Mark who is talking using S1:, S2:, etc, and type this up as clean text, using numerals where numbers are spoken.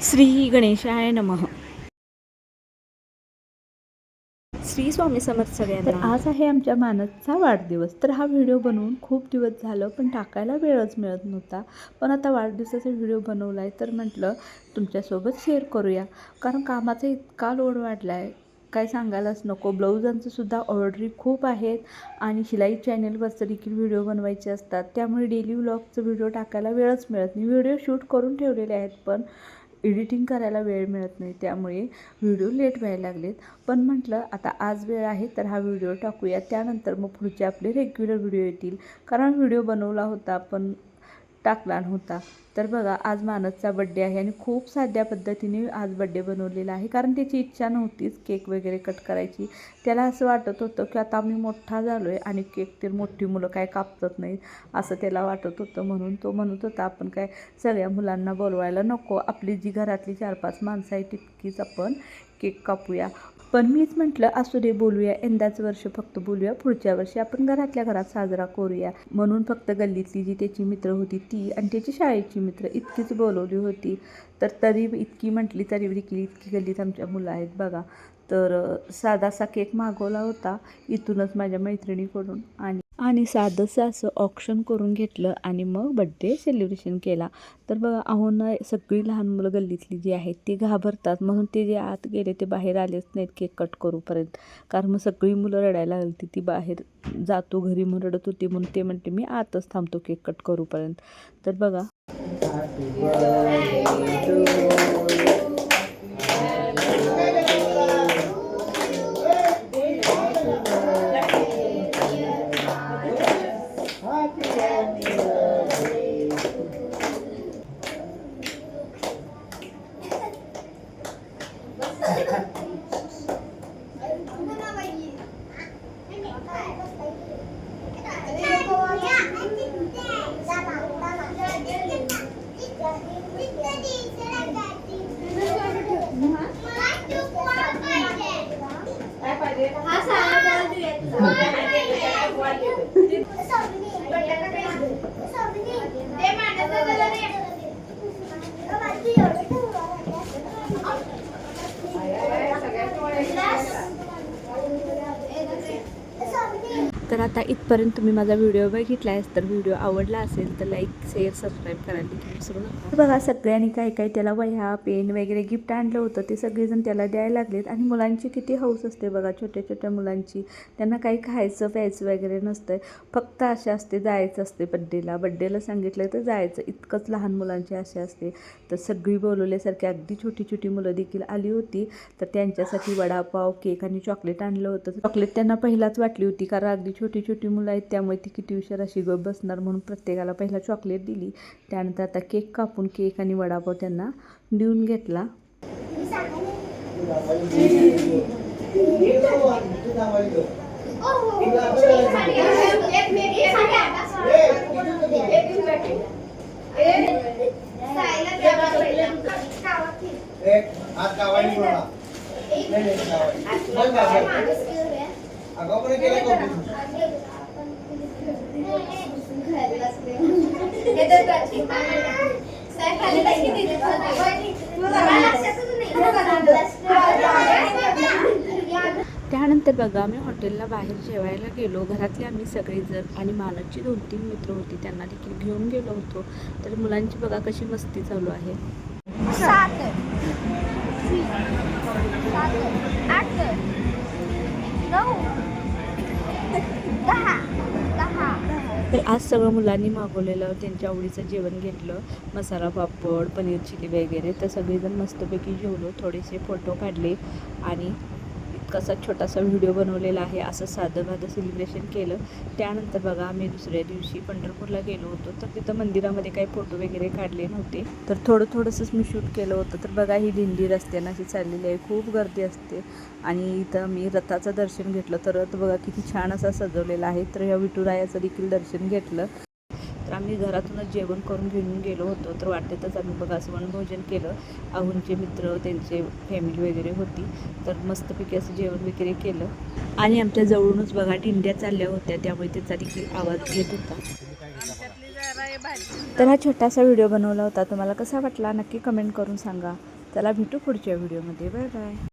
S1: श्री गणेशाय नमः. श्री स्वामी समर्थ सगळ्यांना. तर आज आहे आमच्या मानसचा वाढदिवस. तर हा व्हिडिओ बनवून खूप दिवस झालं पण टाकायला वेळच मिळत नव्हता. पण आता वाढदिवसाचा व्हिडिओ बनवला आहे तर म्हटलं तुमच्यासोबत शेअर करूया. कारण कामाचा इतका लोड वाढला आहे काय सांगायलाच नको. ब्लाऊजांचं सुद्धा ऑर्डरी खूप आहेत आणि शिलाई चॅनलवरचं देखील व्हिडिओ बनवायचे असतात. त्यामुळे डेली व्लॉगचं व्हिडिओ टाकायला वेळच मिळत नाही. व्हिडिओ शूट करून ठेवलेले आहेत पण एडिटिंग करायला वेळ मिळत नाही, त्यामुळे व्हिडिओ लेट व्हायला लागलेत. पण म्हटलं आता आज वेळ आहे तर हा व्हिडिओ टाकूया, त्यानंतर मग पुढचे आपले रेग्युलर व्हिडिओ येतील. कारण व्हिडिओ बनवला होता पण टाकला नव्हता. तर बघा आज मानसचा बड्डे आहे आणि खूप साध्या पद्धतीने आज बड्डे बनवलेला आहे. कारण त्याची इच्छा नव्हतीच केक वगैरे कट करायची. त्याला असं वाटत होतं की आता मी मोठा झालो आहे आणि केक तर मोठी मुलं काय कापत नाहीत असं त्याला वाटत होतं. म्हणून तो म्हणत होता आपण काय सगळ्या मुलांना बोलवायला नको, आपली जी घरातली 4-5 माणसं आहे तितकीच आपण केक कापूया. पण मीच म्हटलं असू दे बोलूया, यंदाच वर्ष फक्त बोलूया, पुढच्या वर्षी आपण घरातल्या घरात साजरा करूया. म्हणून फक्त गल्लीतली जी त्याची मित्र होती ती आणि त्याची शाळेची मित्र इतकीच बोलवली होती. तर तरी इतकी म्हटली तरी देखील इतकी गल्लीत आमच्या मुलं आहेत बघा. तर साधासा केक मागवला होता इथूनच माझ्या मैत्रिणीकडून आणि साधंसं असं ऑप्शन करून घेतलं आणि मग बड्डे सेलिब्रेशन केला. तर बघा अहोन सगळी लहान मुलं गल्लीतली जी आहेत ती घाबरतात म्हणून ते जे आत गेले ते बाहेर आलेच नाहीत केक कट करूपर्यंत. कारण मग सगळी मुलं रडायला लागली, ती बाहेर जातो घरी म्हणून रडत होती. म्हणून ते म्हणते मी आतच थांबतो केक कट करूपर्यंत. तर बघा तर आता इथपर्यंत तुम्ही माझा व्हिडिओ बघितला आहेस तर व्हिडिओ आवडला असेल तर लाईक शेअर सबस्क्राईब करायला देखील विसरू नका. बघा सगळ्यांनी काही त्याला वह्या पेन वगैरे गिफ्ट आणलं होतं ते सगळेजण त्याला द्यायला लागलेत. आणि मुलांची किती हौस असते बघा, छोट्या छोट्या मुलांची. त्यांना काही खायचं प्यायचं वगैरे नसतं, फक्त आशा असते जायचं असते बड्डेला सांगितलं तर जायचं, इतकंच लहान मुलांची आशा असते. तर सगळी बोलवल्यासारखी अगदी छोटी छोटी मुलं देखील आली होती. तर त्यांच्यासाठी वडापाव केक आणि चॉकलेट आणलं होतं. चॉकलेट त्यांना पहिलाच वाटली होती कारण अगदी छोटी छोटी मुलं आहेत त्यामुळे ती किती उशीर अशी गप बसणार, म्हणून प्रत्येकाला पहिला चॉकलेट दिली. त्यानंतर आता केक कापून केक आणि वडापाव त्यांना देऊन घेतला. त्यानंतर बघा आम्ही हॉटेलला बाहेर जेवायला गेलो. घरातले आम्ही सगळेजण आणि मानसची 2-3 मित्र होती त्यांना देखील घेऊन गेलो होतो. तर मुलांची बघा कशी मस्ती चालू आहे. तर आज सगळं मुलांनी मागवलेलं त्यांच्या आवडीचं जेवण घेतलं, मसाला पापड पनीर चिली वगैरे. तर सगळेजण मस्तपैकी जेवलो, थोडेसे फोटो काढले आणि कसा छोटासा व्हिडिओ बनवलेला आहे. असं साधं सेलिब्रेशन केलं. त्यानंतर बघा आम्ही दुसऱ्या दिवशी पंढरपूरला गेलो होतो. तर तिथं मंदिरामध्ये काही फोटो वगैरे काढले नव्हते तर थोडंसंच मी शूट केलं होतं. तर बघा ही दिंडी रस्त्यानं अशी चाललेली आहे, खूप गर्दी असते. आणि इथं मी रथाचं दर्शन घेतलं. तर रथ बघा किती छान असा सजवलेला आहे. तर ह्या विठुरायाचं देखील दर्शन घेतलं. तर आम्ही घरातूनच जेवण करून घेऊन गेलो होतो. तर वाटेतच आम्ही बघा वनभोजन केलं. अहुंचे मित्र त्यांचे फॅमिली वगैरे होती. तर मस्तपैकी असं जेवण वगैरे केलं. आणि आमच्या जवळूनच बघा दिंड्या चालल्या होत्या त्यामुळे त्याचा देखील आवाज येत होता. तर हा छोटासा व्हिडिओ बनवला होता, तुम्हाला कसा वाटला नक्की कमेंट करून सांगा. चला भेटू पुढच्या व्हिडिओमध्ये. Bye bye.